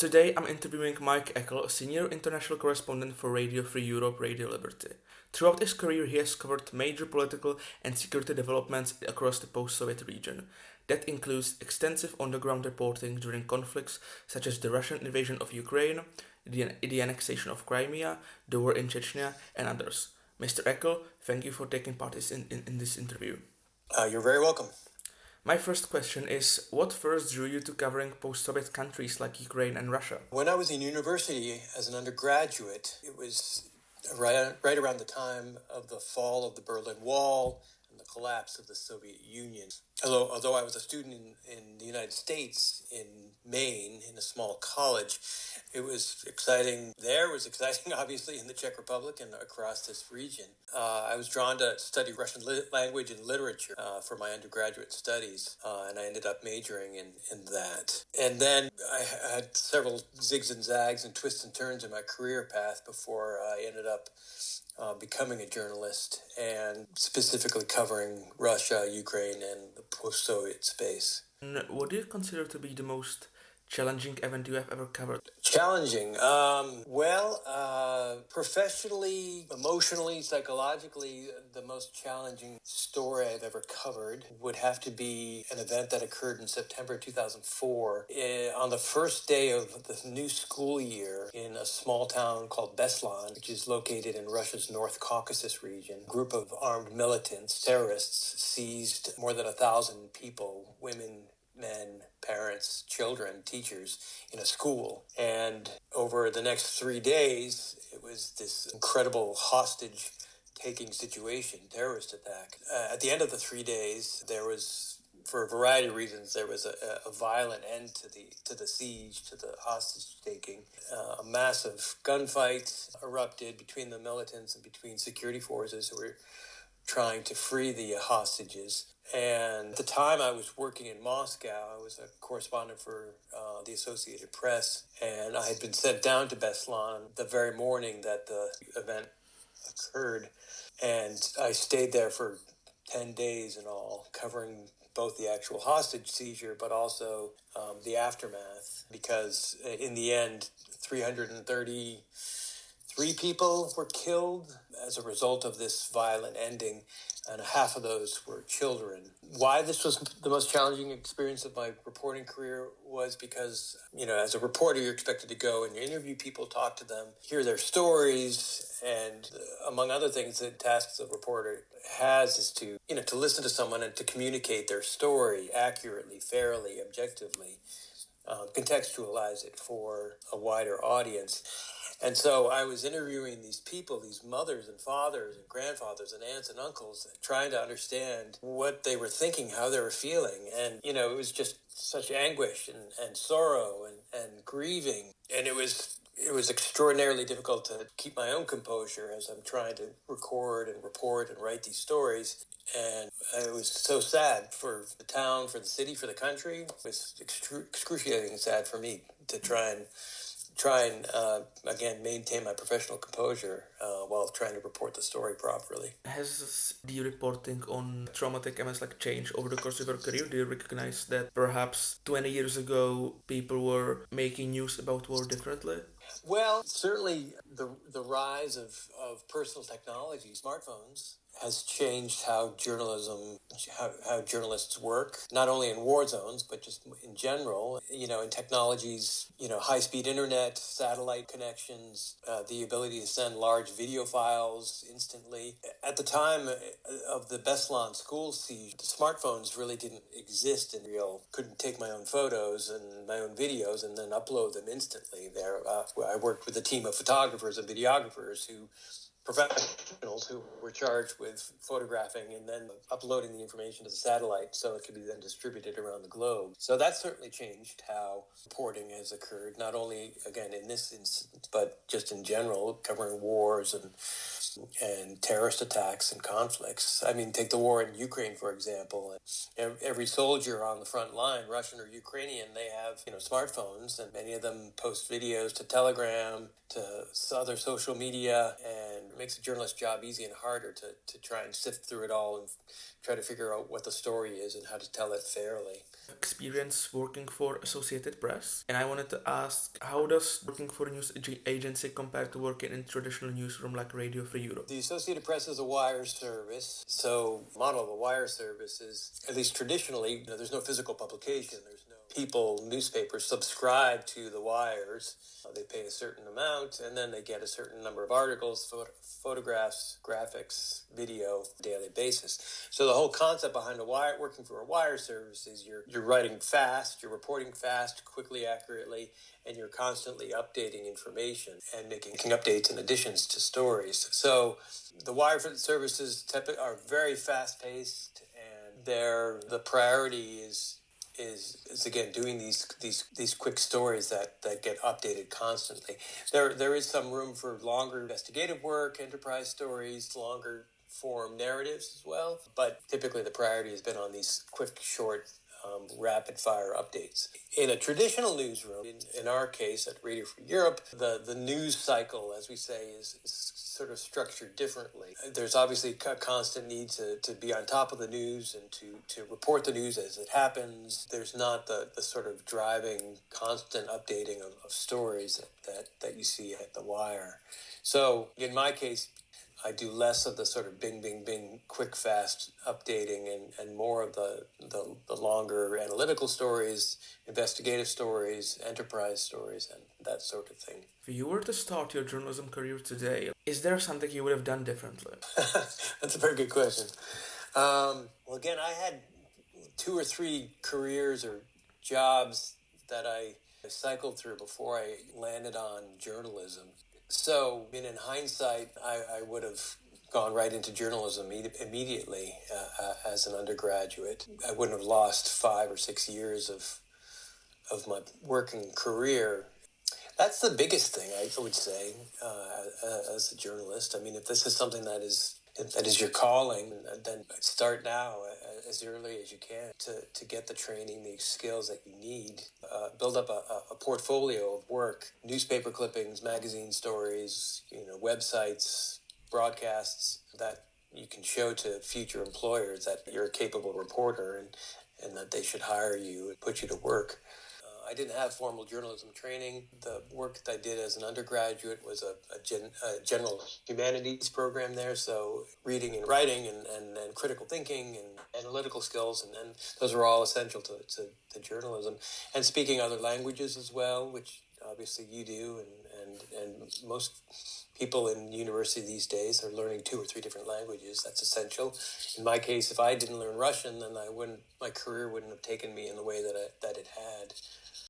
Today I'm interviewing Mike Eckel, a senior international correspondent for Radio Free Europe, Radio Liberty. Throughout his career, he has covered major political and security developments across the post-Soviet region. That includes extensive underground reporting during conflicts such as the Russian invasion of Ukraine, the annexation of Crimea, the war in Chechnya, and others. Mr. Eckel, thank you for taking part in this interview. You're very welcome. My first question is, what first drew you to covering post-Soviet countries like Ukraine and Russia? When I was in university as an undergraduate, it was right around the time of the fall of the Berlin Wall and the collapse of the Soviet Union. Although I was a student in the United States, in Maine, in a small college, it was exciting there. It was exciting, obviously, in the Czech Republic and across this region. I was drawn to study Russian language and literature for my undergraduate studies, and I ended up majoring in that. And then I had several zigs and zags and twists and turns in my career path before I ended up becoming a journalist and specifically covering Russia, Ukraine, and the post-Soviet space. And what do you consider to be the most challenging event you have ever covered? Challenging. Professionally, emotionally, psychologically, the most challenging story I've ever covered would have to be an event that occurred in September 2004 on the first day of the new school year in a small town called Beslan, which is located in Russia's North Caucasus region. A group of armed militants, terrorists, seized more than 1,000 people, women, men, parents, children, teachers in a school. And over the next 3 days, it was this incredible hostage-taking situation, terrorist attack. At the end of the 3 days, there was, for a variety of reasons, there was a violent end to the siege, to the hostage-taking. A massive gunfight erupted between the militants and between security forces who were trying to free the hostages. And at the time I was working in Moscow. I was a correspondent for the Associated Press, and I had been sent down to Beslan the very morning that the event occurred. And I stayed there for 10 days in all, covering both the actual hostage seizure, but also the aftermath, because in the end, 333 people were killed as a result of this violent ending, and half of those were children. Why this was the most challenging experience of my reporting career was because, as a reporter, you're expected to go and interview people, talk to them, hear their stories, and among other things, the tasks a reporter has is to listen to someone and to communicate their story accurately, fairly, objectively, contextualize it for a wider audience. And so I was interviewing these people, these mothers and fathers and grandfathers and aunts and uncles, trying to understand what they were thinking, how they were feeling. And, it was just such anguish and sorrow and grieving. And it was extraordinarily difficult to keep my own composure as I'm trying to record and report and write these stories. And it was so sad for the town, for the city, for the country. It was excruciating sad for me to try and again maintain my professional composure while trying to report the story properly. Has the reporting on traumatic events changed over the course of your career? Do you recognize that perhaps 20 years ago people were making news about war differently? Well, certainly the rise of personal technology, smartphones, has changed how journalists work, not only in war zones, but just in general, in technologies, high-speed internet, satellite connections, the ability to send large video files instantly. At the time of the Beslan school siege, the smartphones really didn't exist in real. Couldn't take my own photos and my own videos and then upload them instantly. I worked with a team of photographers and videographers professionals who were charged with photographing and then uploading the information to the satellite so it could be then distributed around the globe. So that certainly changed how reporting has occurred, not only, again, in this instance, but just in general, covering wars and terrorist attacks and conflicts. I mean, take the war in Ukraine, for example. Every soldier on the front line, Russian or Ukrainian, they have, smartphones, and many of them post videos to Telegram, to other social media, and It makes a journalist's job easy and harder to try and sift through it all and try to figure out what the story is and how to tell it fairly. Experience working for Associated Press, and I wanted to ask, how does working for a news agency compare to working in traditional newsroom like Radio Free Europe? The Associated Press is a wire service, so the model of a wire service is, at least traditionally, there's no physical publication, there's no people, newspapers subscribe to the wires. They pay a certain amount, and then they get a certain number of articles, photographs, graphics, video, on a daily basis. So the whole concept behind working for a wire service is you're writing fast, you're reporting fast, quickly, accurately, and you're constantly updating information and making updates and additions to stories. So the wire services are very fast-paced, and the priority is again doing these quick stories that get updated constantly. There is some room for longer investigative work, enterprise stories, longer form narratives as well, but typically the priority has been on these quick, short, rapid fire updates. In a traditional newsroom, in our case at Radio Free Europe, the news cycle, as we say, is sort of structured differently. There's obviously a constant need to be on top of the news and to report the news as it happens. There's not the sort of driving, constant updating of stories that you see at The Wire. So in my case, I do less of the sort of bing, bing, bing, quick, fast updating and more of the longer analytical stories, investigative stories, enterprise stories, and that sort of thing. If you were to start your journalism career today, is there something you would have done differently? That's a very good question. Well, again, I had 2 or 3 careers or jobs that I cycled through before I landed on journalism. So, in hindsight, I would have gone right into journalism immediately as an undergraduate. I wouldn't have lost 5 or 6 years of my working career. That's the biggest thing, I would say, as a journalist. I mean, if this is something that is your calling, then start now as early as you can to get the training, the skills that you need. Build up a portfolio of work, newspaper clippings, magazine stories, websites, broadcasts that you can show to future employers that you're a capable reporter and that they should hire you and put you to work. I didn't have formal journalism training. The work that I did as an undergraduate was a general humanities program there, so reading and writing and critical thinking and analytical skills, and those are all essential to journalism. And speaking other languages as well, which obviously you do, and most people in university these days are learning 2 or 3 different languages. That's essential. In my case, if I didn't learn Russian, then my career wouldn't have taken me in the way that it had.